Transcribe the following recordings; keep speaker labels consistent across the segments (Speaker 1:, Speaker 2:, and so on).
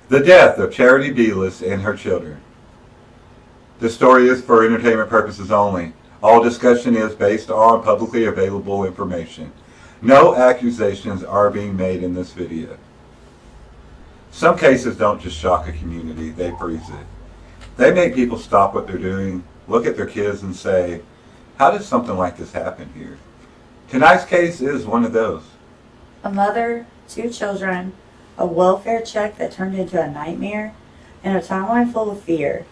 Speaker 1: The death of Charity Beallis and her children. This story is for entertainment purposes only. All discussion is based on publicly available information. No accusations are being made in this video. Some cases don't just shock a community, they freeze it. They make people stop what they're doing, look at their kids and say, how did something like this happen here? Tonight's case is one of those.
Speaker 2: A mother, 2 children, a welfare check that turned into a nightmare, and a timeline full of fear.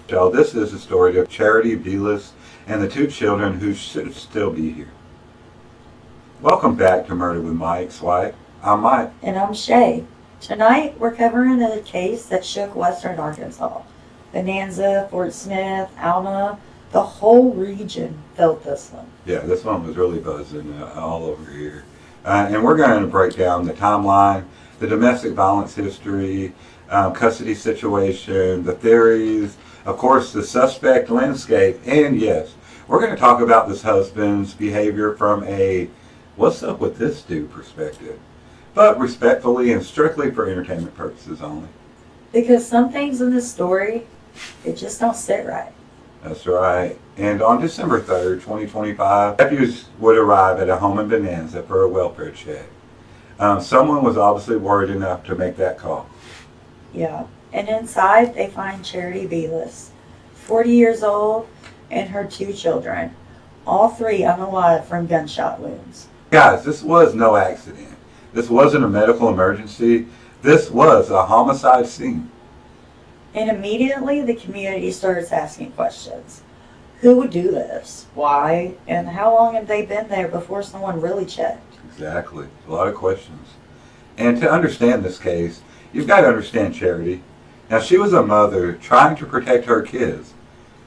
Speaker 1: So this is the story of Charity Beallis and the 2 children who should still be here. Welcome back to Murder with Mike's wife. I'm Mike.
Speaker 2: And I'm Shay. Tonight we're covering a case that shook western Arkansas. Bonanza, Fort Smith, Alma, the whole region felt this one.
Speaker 1: Yeah, this one was really buzzing all over here. And we're going to break down the timeline, the domestic violence history, custody situation, the theories, of course the suspect landscape, and yes, we're going to talk about this husband's behavior from a what's up with this dude perspective, but respectfully and strictly for entertainment purposes only.
Speaker 2: Because some things in this story, it just don't sit right.
Speaker 1: That's right. And on December 3rd, 2025, deputies would arrive at a home in Bonanza for a welfare check. Someone was obviously worried enough to make that call.
Speaker 2: Yeah. And inside they find Charity Beallis, 40 years old, and her 2 children, all 3 unalive from gunshot wounds.
Speaker 1: Guys, this was no accident. This wasn't a medical emergency. This was a homicide scene.
Speaker 2: And immediately the community starts asking questions. Who would do this? Why? And how long have they been there before someone really checked?
Speaker 1: Exactly. A lot of questions. And to understand this case, you've got to understand Charity. Now, she was a mother trying to protect her kids.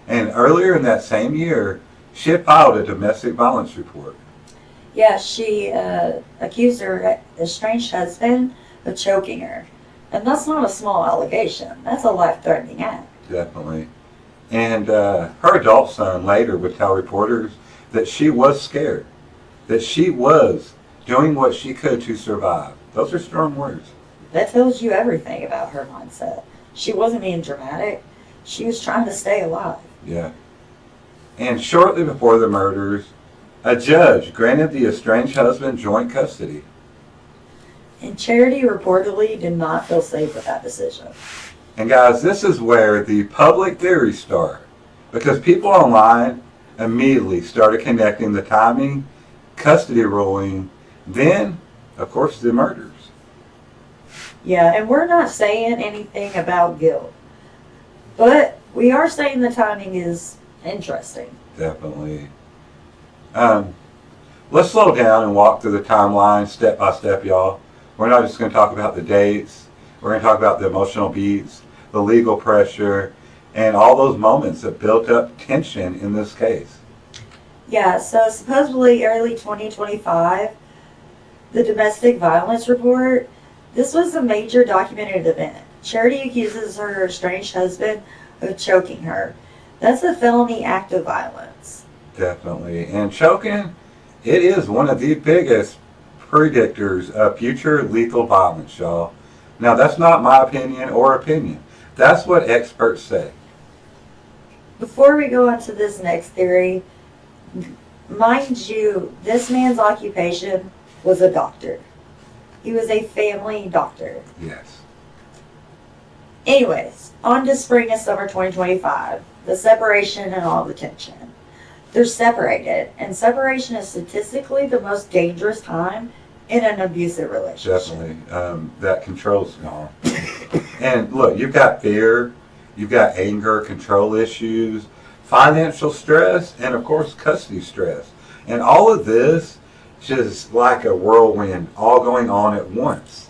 Speaker 1: And earlier in that same year, she had filed a domestic violence report.
Speaker 2: Yeah, she accused her estranged husband of choking her. And that's not a small allegation. That's a life-threatening act.
Speaker 1: Definitely. And her adult son later would tell reporters that she was scared, that she was doing what she could to survive. Those are strong words.
Speaker 2: That tells you everything about her mindset. She wasn't being dramatic. She was trying to stay alive.
Speaker 1: Yeah. And shortly before the murders, a judge granted the estranged husband joint custody.
Speaker 2: And Charity reportedly did not feel safe with that decision.
Speaker 1: And guys, this is where the public theories start, because people online immediately started connecting the timing, custody ruling, then, of course, the murders.
Speaker 2: Yeah, and we're not saying anything about guilt, but we are saying the timing is interesting.
Speaker 1: Definitely. Let's slow down and walk through the timeline step by step, y'all. We're not just going to talk about the dates. We're going to talk about the emotional beats, the legal pressure, and all those moments that built up tension in this case.
Speaker 2: Yeah, so supposedly early 2025, the domestic violence report, this was a major documented event. Charity accuses her estranged husband of choking her. That's a felony act of violence.
Speaker 1: Definitely. And choking, it is one of the biggest predictors of future lethal violence, y'all. Now, that's not my opinion or opinion. That's what experts say.
Speaker 2: Before we go on to this next theory, mind you, this man's occupation was a doctor. He was a family doctor.
Speaker 1: Yes.
Speaker 2: Anyways, on to spring and summer 2025, the separation and all the tension. They're separated, and separation is statistically the most dangerous time in an abusive relationship.
Speaker 1: Definitely. That control's gone. And look, you've got fear, you've got anger, control issues, financial stress, and of course custody stress. And all of this just like a whirlwind, all going on at once.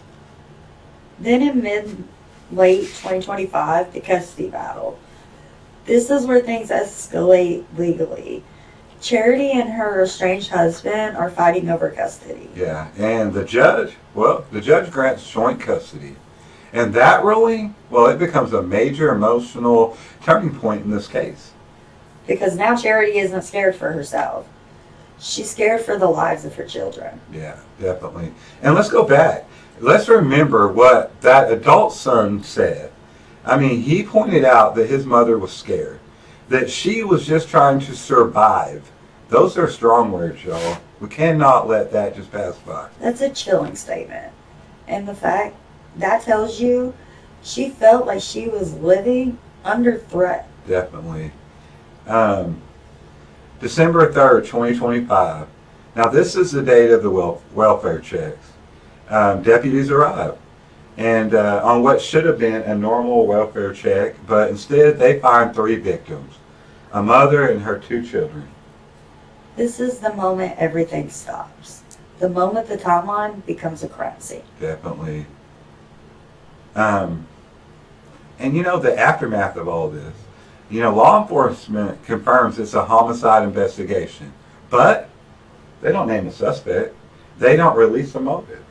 Speaker 2: Then in late 2025, the custody battle. This is where things escalate legally. Charity and her estranged husband are fighting over custody.
Speaker 1: Yeah, and the judge grants joint custody. And that ruling, well, it becomes a major emotional turning point in this case.
Speaker 2: Because now Charity isn't scared for herself. She's scared for the lives of her children.
Speaker 1: Yeah, definitely. And let's go back. Let's remember what that adult son said. I mean, he pointed out that his mother was scared, that she was just trying to survive. Those are strong words, y'all. We cannot let that just pass by.
Speaker 2: That's a chilling statement. And the fact that tells you she felt like she was living under threat.
Speaker 1: Definitely. December 3rd, 2025. Now, this is the date of the welfare checks. Deputies arrived and on what should have been a normal welfare check, but instead they find 3 victims, a mother and her 2 children.
Speaker 2: This is the moment everything stops. The moment the timeline becomes a crime scene.
Speaker 1: Definitely. And the aftermath of all this, law enforcement confirms it's a homicide investigation, but they don't name a suspect. They don't release a motive.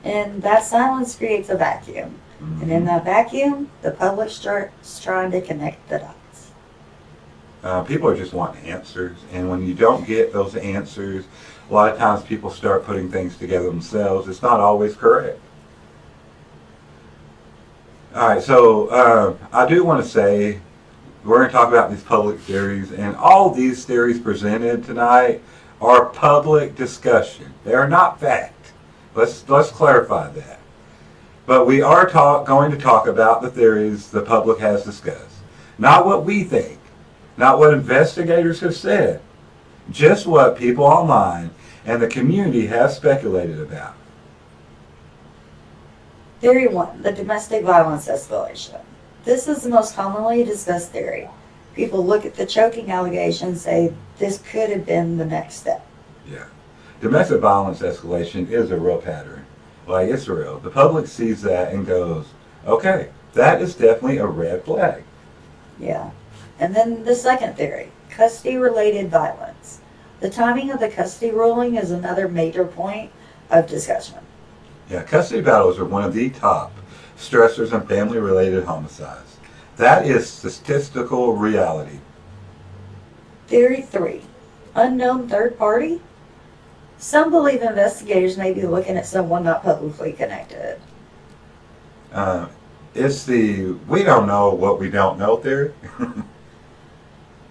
Speaker 2: And that silence creates a vacuum.
Speaker 1: Mm-hmm.
Speaker 2: And in that vacuum, the public starts trying to connect the dots.
Speaker 1: People are just wanting answers, and when you don't get those answers, a lot of times people start putting things together themselves. It's not always correct. All right, so I do want to say we're going to talk about these public theories, and all these theories presented tonight are public discussion. They are not fact. Let's clarify that. But we are going to talk about the theories the public has discussed, not what we think. Not what investigators have said, just what people online and the community have speculated about.
Speaker 2: Theory 1, the domestic violence escalation. This is the most commonly discussed theory. People look at the choking allegations and say this could have been the next step.
Speaker 1: Yeah. Domestic violence escalation is a real pattern. Like, it's real. The public sees that and goes, okay, that is definitely a red flag.
Speaker 2: Yeah. And then the second theory, custody-related violence. The timing of the custody ruling is another major point of discussion.
Speaker 1: Yeah, custody battles are one of the top stressors in family-related homicides. That is statistical reality.
Speaker 2: Theory 3, unknown third party. Some believe investigators may be looking at someone not publicly connected.
Speaker 1: It's the we don't know what we don't know theory.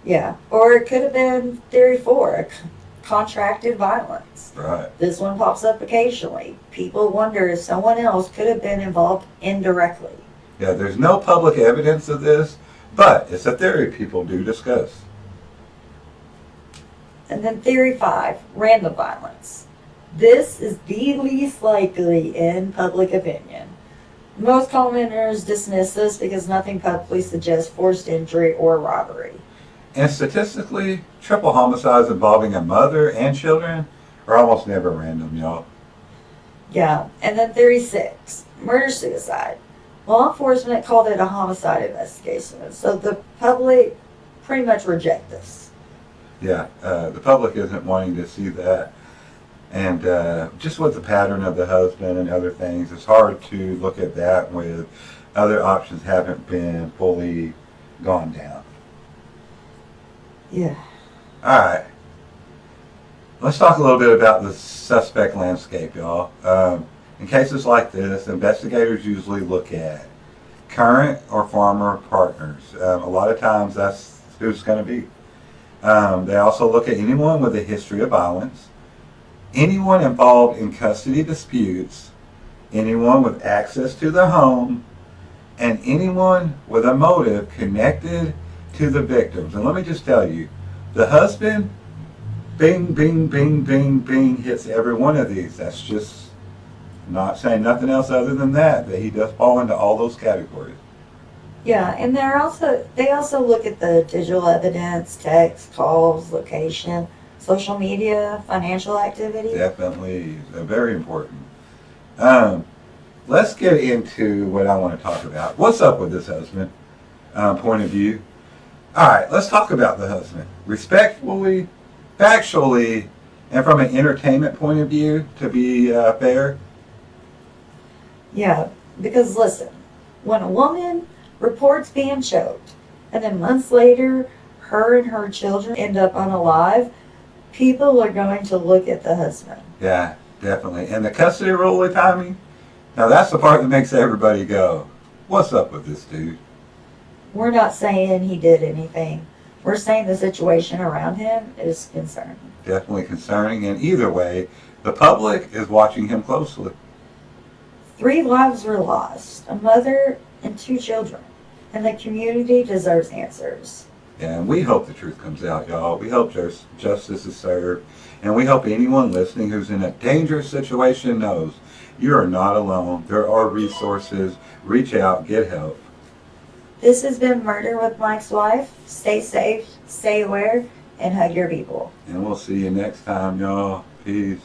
Speaker 2: Yeah, or it could have been theory 4, contracted violence.
Speaker 1: Right.
Speaker 2: This one pops up occasionally. People wonder if someone else could have been involved indirectly.
Speaker 1: Yeah, there's no public evidence of this, but it's a theory people do discuss.
Speaker 2: And then theory 5, random violence. This is the least likely in public opinion. Most commenters dismiss this because nothing publicly suggests forced injury or robbery.
Speaker 1: And statistically, triple homicides involving a mother and children are almost never random, y'all.
Speaker 2: Yeah, and then theory 6, murder-suicide. Law enforcement called it a homicide investigation, so the public pretty much reject this.
Speaker 1: Yeah, the public isn't wanting to see that. And just with the pattern of the husband and other things, it's hard to look at that with other options haven't been fully gone down.
Speaker 2: Yeah.
Speaker 1: All right. Let's talk a little bit about the suspect landscape, y'all. In cases like this, investigators usually look at current or former partners. A lot of times that's who it's going to be. They also look at anyone with a history of violence, anyone involved in custody disputes, anyone with access to the home, and anyone with a motive connected to the victims. And let me just tell you, the husband, bing, bing, bing, bing, bing, hits every one of these. That's just not saying nothing else other than that he does fall into all those categories.
Speaker 2: Yeah, and they also look at the digital evidence, text, calls, location, social media, financial activity.
Speaker 1: Definitely, very important. Let's get into what I want to talk about. What's up with this husband? Point of view. All right, let's talk about the husband. Respectfully, factually, and from an entertainment point of view, to be fair.
Speaker 2: Yeah, because listen, when a woman reports being choked, and then months later, her and her children end up unalive, people are going to look at the husband.
Speaker 1: Yeah, Definitely. And the custody ruling, Tommy, now that's the part that makes everybody go, what's up with this dude?
Speaker 2: We're not saying he did anything. We're saying the situation around him is concerning.
Speaker 1: Definitely concerning. And either way, the public is watching him closely.
Speaker 2: 3 lives were lost, a mother and 2 children, and the community deserves answers.
Speaker 1: And we hope the truth comes out, y'all. We hope justice is served. And we hope anyone listening who's in a dangerous situation knows you are not alone. There are resources. Reach out. Get help.
Speaker 2: This has been Murder with Mike's Wife. Stay safe, stay aware, and hug your people.
Speaker 1: And we'll see you next time, y'all. Peace.